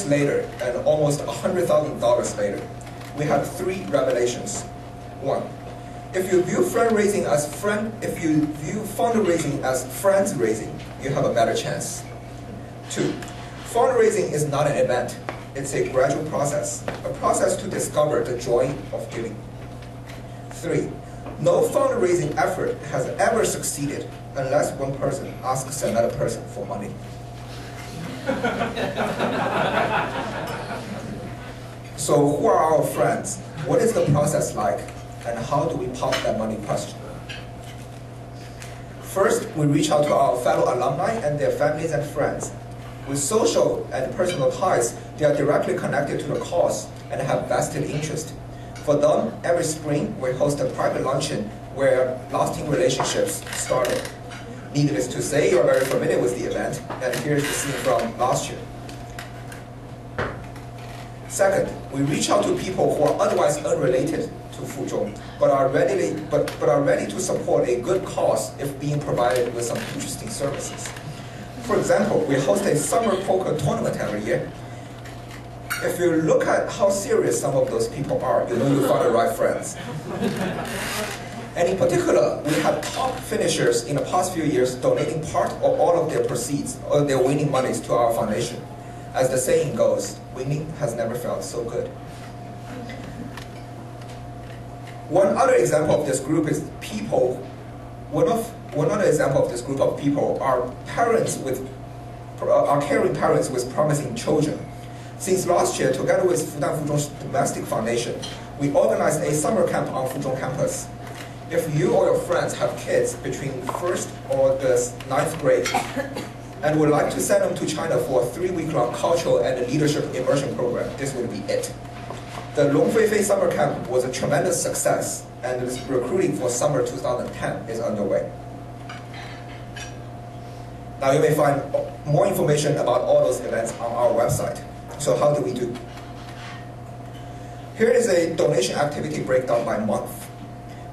later, and almost $100,000 later, we had 3 revelations. 1, if you view fundraising as friends raising, you have a better chance. 2, fundraising is not an event. It's a gradual process, a process to discover the joy of giving. 3, no fundraising effort has ever succeeded unless one person asks another person for money. So who are our friends? What is the process like? And how do we pop that money question? First, we reach out to our fellow alumni and their families and friends. With social and personal ties, they are directly connected to the cause and have vested interest. For them, every spring, we host a private luncheon where lasting relationships started. Needless to say, you're very familiar with the event, and here's the scene from last year. Second, we reach out to people who are otherwise unrelated to Fuzhong, but are ready to support a good cause if being provided with some interesting services. For example, we host a summer poker tournament every year. If you look at how serious some of those people are, you know you found the right friends. And in particular, we have top finishers in the past few years donating part or all of their proceeds or their winning monies to our foundation. As the saying goes, winning has never felt so good. One other example of this group is people. One other example of this group of people are caring parents with promising children. Since last year, together with Fudan Fuzhong's domestic foundation, we organized a summer camp on Fuzhong campus. If you or your friends have kids between 1st or the 9th grade and would like to send them to China for a 3-week-long cultural and leadership immersion program, this would be it. The Longfeifei summer camp was a tremendous success, and the recruiting for summer 2010 is underway. Now you may find more information about all those events on our website. So how do we do? Here is a donation activity breakdown by month.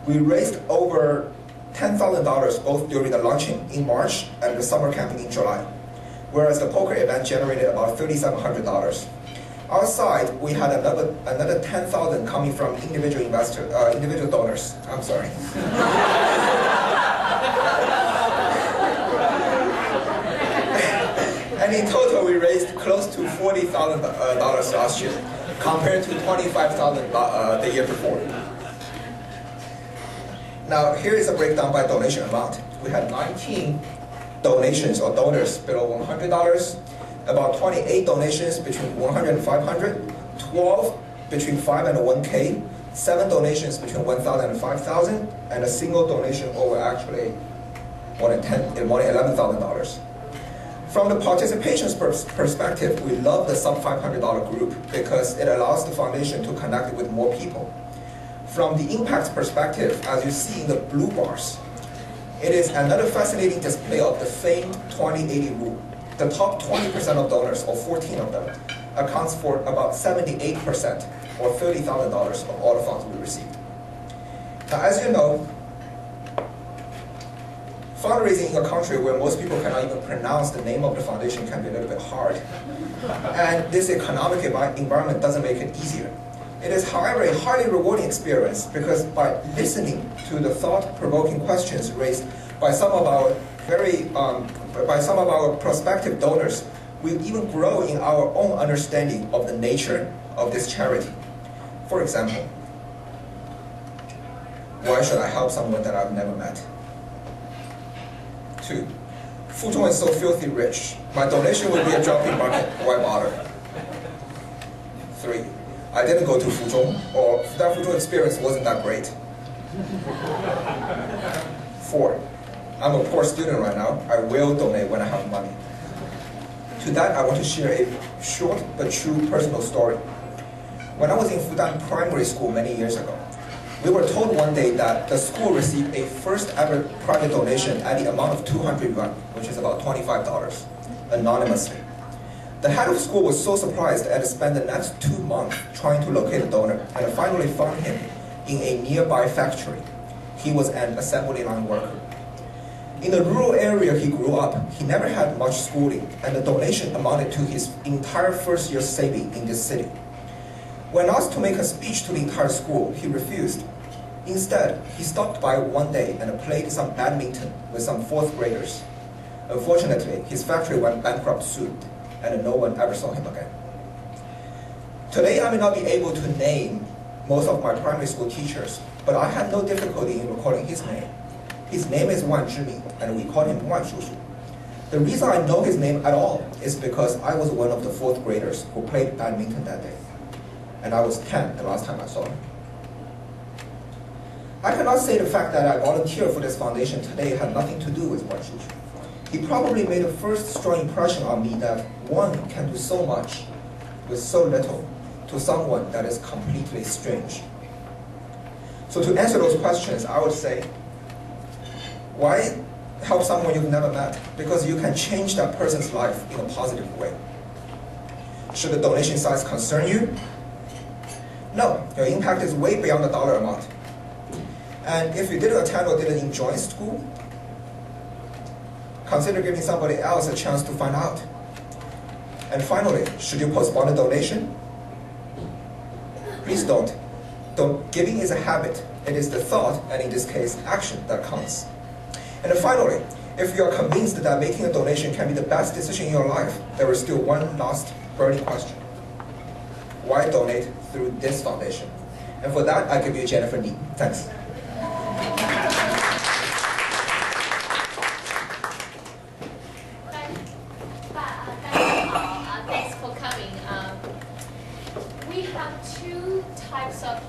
We raised over $10,000 both during the luncheon in March and the summer camp in July, whereas the poker event generated about $3,700. Outside, we had another $10,000 coming from individual donors. I'm sorry. And in total, we raised close to $40,000 last year, compared to $25,000 the year before. Now, here is a breakdown by donation amount. We had 19 donations or donors below $100, about 28 donations between $100 and $500, 12 between $5 and $1K, 7 donations between $1,000 and $5,000, and a single donation over actually more than $11,000. From the participation perspective, we love the sub $500 group because it allows the foundation to connect with more people. From the impact perspective, as you see in the blue bars, it is another fascinating display of the famed 20-80 rule. The top 20% of donors, or 14 of them, accounts for about 78%, or $30,000 of all the funds we received. Now, as you know, fundraising in a country where most people cannot even pronounce the name of the foundation can be a little bit hard. And this economic environment doesn't make it easier. It is, however, a highly rewarding experience because by listening to the thought-provoking questions raised by some of our prospective donors, we even grow in our own understanding of the nature of this charity. For example, why should I help someone that I've never met? 2, Fuzhong is so filthy rich. My donation would be a drop in bucket. Why bother? 3, I didn't go to Fuzhong, or that Fuzhong experience wasn't that great. 4, I'm a poor student right now. I will donate when I have money. To that, I want to share a short but true personal story. When I was in Fudan Primary School many years ago, we were told one day that the school received a first ever private donation at the amount of 200 yuan, which is about $25, anonymously. The head of school was so surprised and spent the next 2 months trying to locate the donor, and finally found him in a nearby factory. He was an assembly line worker. In the rural area he grew up, he never had much schooling, and the donation amounted to his entire first year's saving in this city. When asked to make a speech to the entire school, he refused. Instead, he stopped by one day and played some badminton with some 4th graders. Unfortunately, his factory went bankrupt soon, and no one ever saw him again. Today, I may not be able to name most of my primary school teachers, but I had no difficulty in recalling his name. His name is Wan Zhimi, and we call him Wan Shushu. The reason I know his name at all is because I was one of the 4th graders who played badminton that day, and I was 10 the last time I saw him. I cannot say the fact that I volunteered for this foundation today had nothing to do with Wan Shushu. He probably made a first strong impression on me that one can do so much with so little to someone that is completely strange. So to answer those questions, I would say, why help someone you've never met? Because you can change that person's life in a positive way. Should the donation size concern you? No, your impact is way beyond the dollar amount. And if you didn't attend or didn't enjoy school, consider giving somebody else a chance to find out. And finally, should you postpone a donation? Please don't. Giving is a habit. It is the thought, and in this case, action, that counts. And then finally, if you are convinced that making a donation can be the best decision in your life, there is still one last burning question. Why donate through this foundation? And for that, I give you Jennifer Ni. Thanks. Thanks for coming. We have 2 types of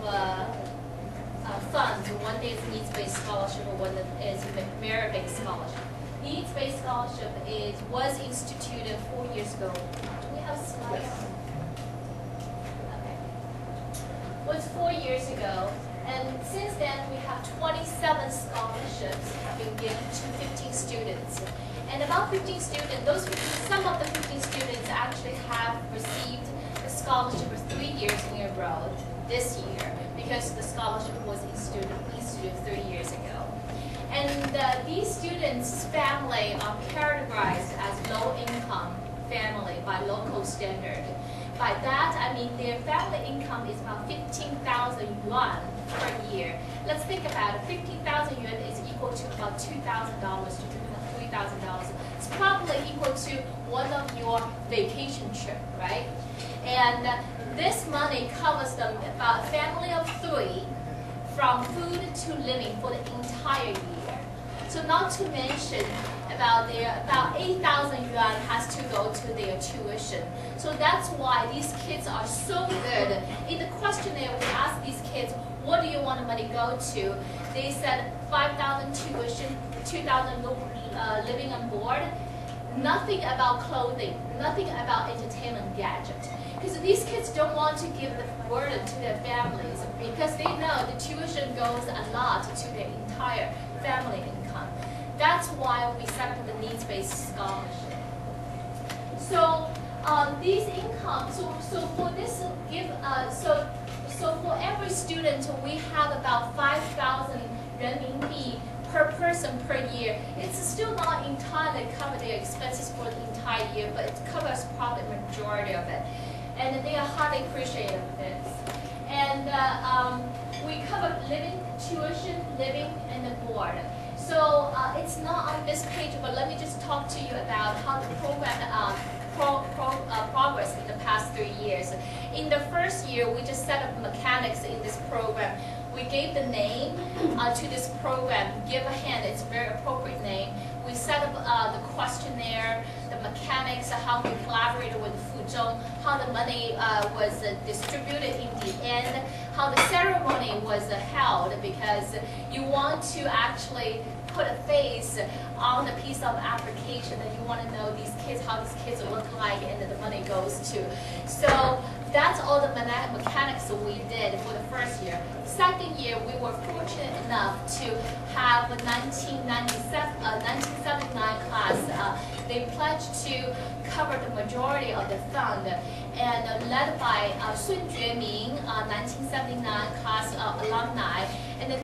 funds. One is needs-based scholarship, and one is merit-based scholarship. Needs-based scholarship was instituted 4 years ago. Do we have slides? Okay. Was 4 years ago, and since then we have 27 scholarships have been given to 15 students. And about 15 students, some of the 15 students actually have received the scholarship for 3 years in a row this year, because the scholarship was instituted 3 years ago. And these students' family are categorized as low-income family by local standard. By that, I mean their family income is about 15,000 yuan per year. Let's think about it. 15,000 yuan is equal to about $2,000 to $3,000. It's probably equal to one of your vacation trip, right? And this money covers them about a family of 3 from food to living for the entire year. So not to mention about 8,000 yuan has to go to their tuition. So that's why these kids are so good. In the questionnaire, we asked these kids, what do you want the money go to? They said 5,000 tuition, 2,000 living on board. Nothing about clothing, nothing about entertainment gadgets. Because these kids don't want to give the burden to their families, because they know the tuition goes a lot to their entire family income. That's why we set up the needs-based scholarship. So these incomes, so for this so for every student we have about 5,000 renminbi per person per year. It's still not entirely cover their expenses for the entire year, but it covers probably the majority of it. And they are highly appreciative of this. And we cover living, tuition, living, and the board. So it's not on this page, but let me just talk to you about how the program progress in the past 3 years. In the first year, we just set up mechanics in this program. We gave the name to this program, Give a Hand, it's a very appropriate name. We set up the questionnaire, the mechanics, how we collaborated with Fuzhong, how the money was distributed in the end, how the ceremony was held, because you want to actually put a face on the piece of application that you want to know these kids, how these kids look like, and the money goes to. So that's all the mechanics we did for the first year. Second year, we were fortunate enough to have a 1979 class. They pledged to cover the majority of the fund, and led by Sun Jueming, 1979 class alumni. And then